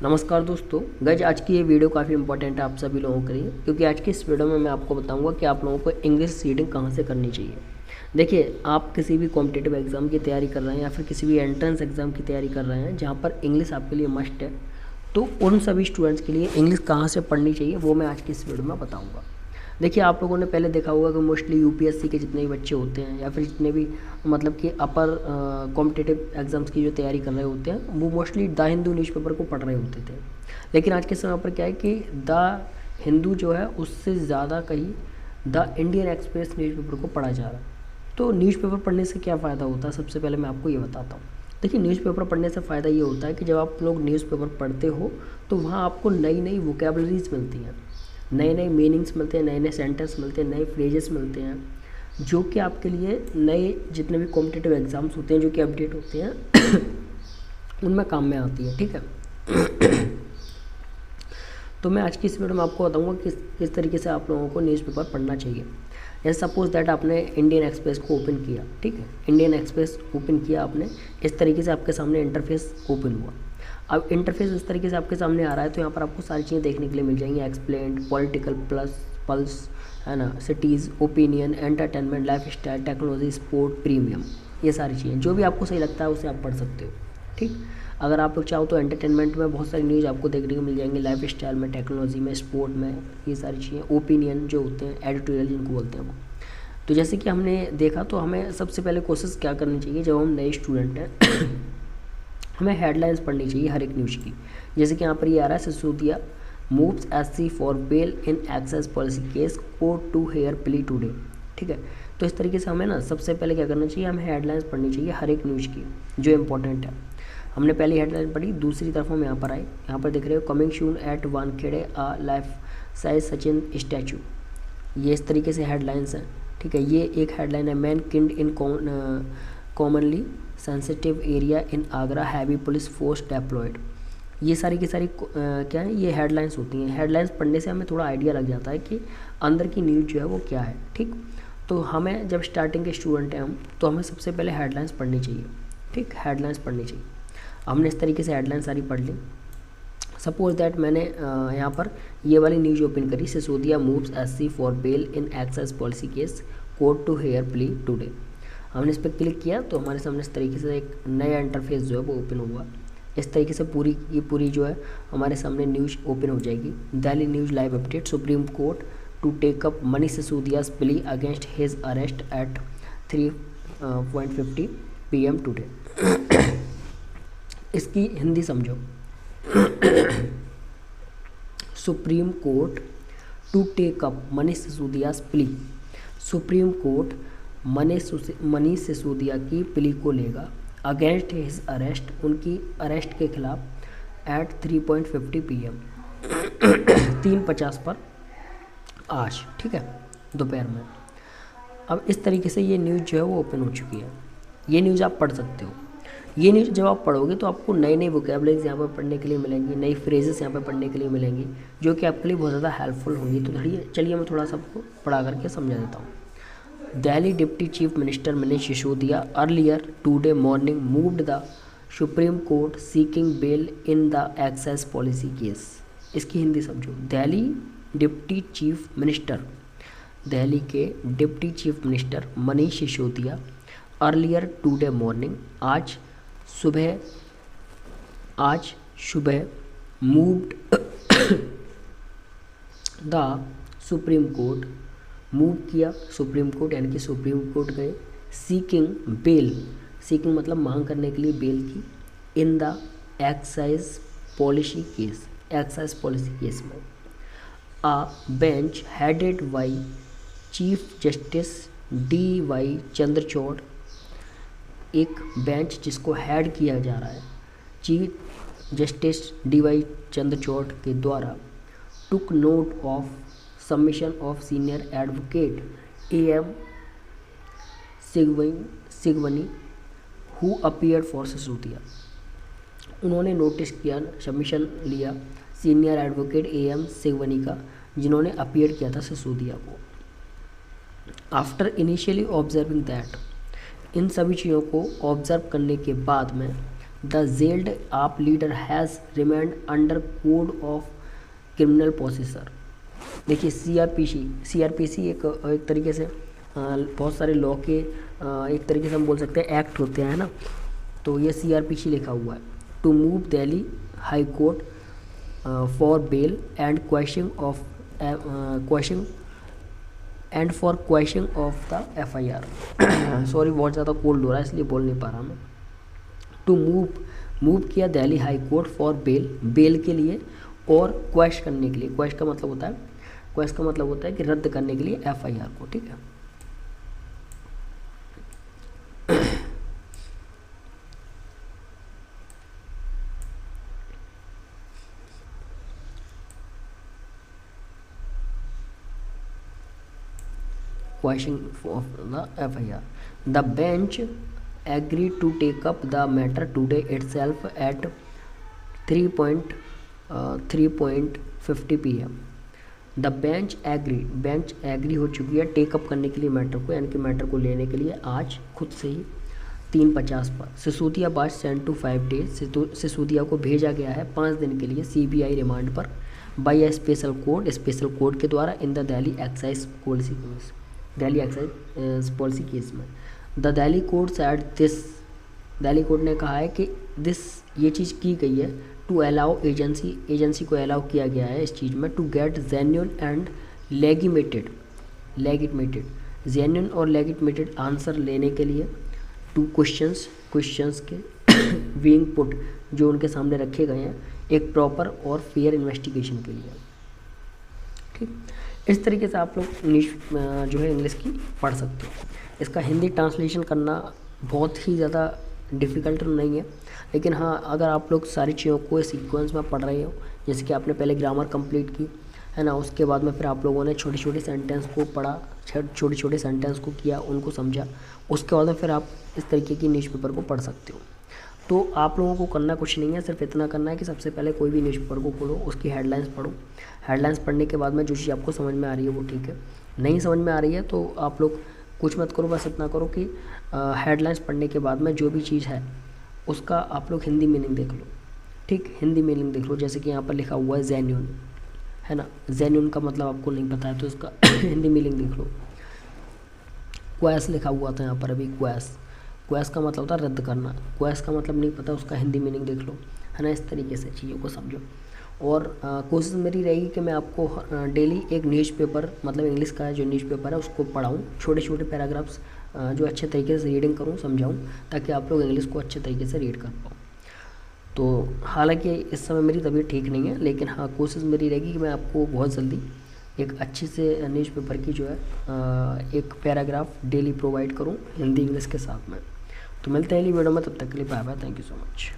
नमस्कार दोस्तों। गाइज आज की ये वीडियो काफ़ी इंपॉर्टेंट है आप सभी लोगों के लिए, क्योंकि आज की इस वीडियो में मैं आपको बताऊंगा कि आप लोगों को इंग्लिश रीडिंग कहाँ से करनी चाहिए। देखिए, आप किसी भी कॉम्पिटिटिव एग्ज़ाम की तैयारी कर रहे हैं या फिर किसी भी एंट्रेंस एग्ज़ाम की तैयारी कर रहे हैं जहाँ पर इंग्लिश आपके लिए मस्ट है, तो उन सभी स्टूडेंट्स के लिए इंग्लिश कहाँ से पढ़नी चाहिए वो मैं आज की इस वीडियो में बताऊँगा। देखिए, आप लोगों ने पहले देखा होगा कि मोस्टली यूपीएससी के जितने भी बच्चे होते हैं या फिर जितने भी मतलब कि अपर कॉम्पिटिटिव एग्ज़ाम्स की जो तैयारी कर रहे होते हैं वो मोस्टली द हिंदू न्यूज़पेपर को पढ़ रहे होते थे। लेकिन आज के समय पर क्या है कि द हिंदू जो है उससे ज़्यादा कहीं द इंडियन एक्सप्रेस न्यूज़पेपर को पढ़ा जा रहा है। तो न्यूज़पेपर पढ़ने से क्या फ़ायदा होता है, सबसे पहले मैं आपको ये बताता हूँ। देखिए, न्यूज़पेपर पढ़ने से फ़ायदा ये होता है कि जब आप लोग न्यूज़पेपर पढ़ते हो तो वहाँ आपको नई नई वोकेबलरीज मिलती हैं, नए नए मीनिंग्स मिलते हैं, नए नए सेंटेंस मिलते हैं, नए फ्रेजेस मिलते हैं जो कि आपके लिए नए जितने भी कॉम्पिटिटिव एग्ज़ाम्स होते हैं जो कि अपडेट होते हैं उनमें काम में आती है। ठीक है। तो मैं आज की इस वीडियो में आपको बताऊंगा किस तरीके से आप लोगों को न्यूज़पेपर पढ़ना चाहिए। जैसे सपोज दैट आपने इंडियन एक्सप्रेस को ओपन किया, ठीक है, इंडियन एक्सप्रेस ओपन किया आपने, इस तरीके से आपके सामने इंटरफेस ओपन हुआ। अब इंटरफेस इस तरीके से आपके सामने आ रहा है तो यहाँ पर आपको सारी चीज़ें देखने के लिए मिल जाएंगी। एक्सप्लेन्ड, पॉलिटिकल, प्लस, पल्स, है ना, cities, opinion, entertainment, life style, technology, sport, premium, ये सारी चीज़ें जो भी आपको सही लगता है उसे आप पढ़ सकते हो। ठीक, अगर आप लोग चाहो तो एंटरटेनमेंट में बहुत सारी न्यूज़ आपको देखने को मिल जाएंगी, लाइफ स्टाइल में, टेक्नोलॉजी में, स्पोर्ट में, ये सारी चीज़ें। ओपिनियन जो होते हैं, एडिटोरियल जिनको बोलते हैं वो। तो जैसे कि हमने देखा, तो हमें सबसे पहले कोशिश क्या करनी चाहिए जब हम नए स्टूडेंट हैं हमें हेडलाइंस पढ़नी चाहिए हर एक न्यूज़ की। जैसे कि यहाँ पर ये आ रहा है, Sisodia moves SC for bail in excise policy case, court to hear plea today. ठीक है, तो इस तरीके से हमें ना सबसे पहले क्या करना चाहिए, हमें हेडलाइंस पढ़नी चाहिए हर एक न्यूज़ की जो इंपॉर्टेंट है। हमने पहली हेडलाइन पढ़ी, दूसरी तरफ हम यहाँ पर आए, यहाँ पर देख रहे हो, coming soon at Wankhede a life size Sachin statue. ये इस तरीके से हेडलाइंस हैं। ठीक है, ये एक हेडलाइन है, man killed in commonly sensitive area in Agra, heavy police force deployed. ये सारी की सारी क्या है, ये हेडलाइंस होती हैं। हेडलाइंस पढ़ने से हमें थोड़ा आइडिया लग जाता है कि अंदर की न्यूज़ जो है वो क्या है। ठीक, तो हमें जब स्टार्टिंग के स्टूडेंट हैं हम, तो हमें सबसे पहले हेडलाइंस पढ़नी चाहिए। ठीक, हेडलाइंस पढ़नी चाहिए। हमने इस तरीके से हेडलाइन सारी पढ़ ली। सपोज दैट मैंने यहाँ पर ये वाली न्यूज़ ओपन करी, Sisodia moves SC for bail in excise policy case, court to hear plea today. हमने इस पर क्लिक किया तो हमारे सामने इस तरीके से एक नया इंटरफेस जो है वो ओपन हुआ। इस तरीके से पूरी जो है हमारे सामने न्यूज़ ओपन हो जाएगी। Delhi news live update, supreme court to take up Manish Sisodia's plea against his arrest at 3:50 PM today. इसकी हिंदी समझो। Supreme court to take up Manish Sisodia's plea, supreme court Manish Sisodia की प्ली को लेगा, अगेंस्ट हिज अरेस्ट, उनकी अरेस्ट के खिलाफ, एट 3:50 PM 3:50 पर आज। ठीक है, दोपहर में। अब इस तरीके से ये न्यूज़ जो है वो ओपन हो चुकी है। ये न्यूज़ आप पढ़ सकते हो। ये न्यूज़ जब आप पढ़ोगे तो आपको नई नई वोकेबलरीज यहाँ पर पढ़ने के लिए मिलेंगी, नई फ्रेजेस यहाँ पर पढ़ने के लिए मिलेंगी जो कि आपके लिए बहुत ज़्यादा हेल्पफुल होंगी। तो चलिए मैं थोड़ा सा आपको पढ़ा करके समझा देता हूँ। Delhi deputy chief minister Manish Sisodia earlier today morning moved the supreme court seeking bail in the excise policy case. इसकी हिंदी समझो। दिल्ली के deputy chief minister Manish Sisodia earlier today morning, आज सुबह moved the supreme court, move किया सुप्रीम कोर्ट, यानी कि सुप्रीम कोर्ट गए, seeking bail, seeking मतलब मांग करने के लिए बेल की, in the excise policy case में। A bench headed by chief justice DY Chandrachud, एक बेंच जिसको हेड किया जा रहा है चीफ जस्टिस DY चंद्रचूड़ के द्वारा, took note of submission of senior advocate AM Singhvi who appeared for Sisodia. उन्होंने नोटिस किया, सबमिशन लिया सीनियर एडवोकेट AM सिगवनी का, जिन्होंने अपीयर किया था सिसोदिया को। आफ्टर इनिशियली ऑब्जर्विंग दैट, इन सभी चीज़ों को ऑब्ज़र्व करने के बाद में, द जेल्ड आप leader has remained under code of criminal procedure. देखिए सीआरपीसी एक तरीके से बहुत सारे लॉ के एक तरीके से हम बोल सकते हैं एक्ट होते हैं ना, तो ये सीआरपीसी लिखा हुआ है। To move Delhi high court for bail and question of the FIR. Sorry बहुत ज़्यादा कोल्ड हो रहा है इसलिए बोल नहीं पा रहा मैं। टू मूव किया Delhi high court for bail के लिए और क्वेश करने के लिए। क्वेश का मतलब होता है कि रद्द करने के लिए एफआईआर को, ठीक है। Quashing of the FIR. The bench agreed to take up the matter today itself at 3:50 PM. The bench agree हो चुकी है टेक अप करने के लिए मैटर को, यानी कि मैटर को लेने के लिए आज खुद से ही 3:50 पर। Sisodia was sent to 5 days. Sisodia को भेजा गया है 5 दिन के लिए सीबीआई रिमांड पर बाई स्पेशल कोर्ट के द्वारा in the Delhi excise policy case में। The Delhi court said this, Delhi court ने कहा है कि ये चीज़ की गई है टू अलाउ एजेंसी को अलाउ किया गया है इस चीज़ में to get genuine and legitimated answer लेने के लिए टू क्वेश्चंस के बीइंग पुट जो उनके सामने रखे गए हैं एक प्रॉपर और फेयर इन्वेस्टिगेशन के लिए, ठीक। इस तरीके से आप लोग जो है इंग्लिश की पढ़ सकते हो। इसका हिंदी ट्रांसलेशन करना बहुत ही ज़्यादा डिफ़िकल्ट नहीं है, लेकिन हाँ अगर आप लोग सारी चीज़ों को सीक्वेंस में पढ़ रहे हो, जैसे कि आपने पहले ग्रामर कंप्लीट की है ना, उसके बाद में फिर आप लोगों ने छोटे छोटे सेंटेंस को पढ़ा, छोटे सेंटेंस को किया, उनको समझा, उसके बाद में फिर आप इस तरीके की न्यूज़पेपर को पढ़ सकते हो। तो आप लोगों को करना कुछ नहीं है, सिर्फ इतना करना है कि सबसे पहले कोई भी न्यूज़पेपर को खोलो, उसकी हेडलाइंस पढ़ो। हेडलाइंस पढ़ने के बाद में जो चीज़ आपको समझ में आ रही है वो ठीक है, नहीं समझ में आ रही है तो आप लोग कुछ मत करो, बस इतना करो कि हेडलाइंस पढ़ने के बाद में जो भी चीज़ है उसका आप लोग हिंदी मीनिंग देख लो, ठीक। हिंदी मीनिंग देख लो, जैसे कि यहाँ पर लिखा हुआ है जेन्युइन, है ना, जेन्युइन का मतलब आपको नहीं पता है तो इसका हिंदी मीनिंग देख लो। क्वैश लिखा हुआ था यहाँ पर अभी, क्वैश का मतलब होता है रद्द करना, क्वैश का मतलब नहीं पता, उसका हिंदी मीनिंग देख लो, है ना। इस तरीके से चीज़ों को समझो। और कोशिश मेरी रहेगी कि मैं आपको डेली एक न्यूज़पेपर मतलब इंग्लिश का जो न्यूज़पेपर है उसको पढ़ाऊँ, छोटे छोटे पैराग्राफ्स जो अच्छे तरीके से रीडिंग करूँ, समझाऊँ, ताकि आप लोग इंग्लिश को अच्छे तरीके से रीड कर पाओ। तो हालांकि इस समय मेरी तबीयत ठीक नहीं है, लेकिन हाँ कोशिश मेरी रहेगी कि मैं आपको बहुत जल्दी एक अच्छी से न्यूज़पेपर की जो है एक पैराग्राफ डेली प्रोवाइड करूँ हिंदी इंग्लिश के साथ में। तो मिलते हैं अगली वीडियो में, तब तक के लिए bye bye, thank you so much.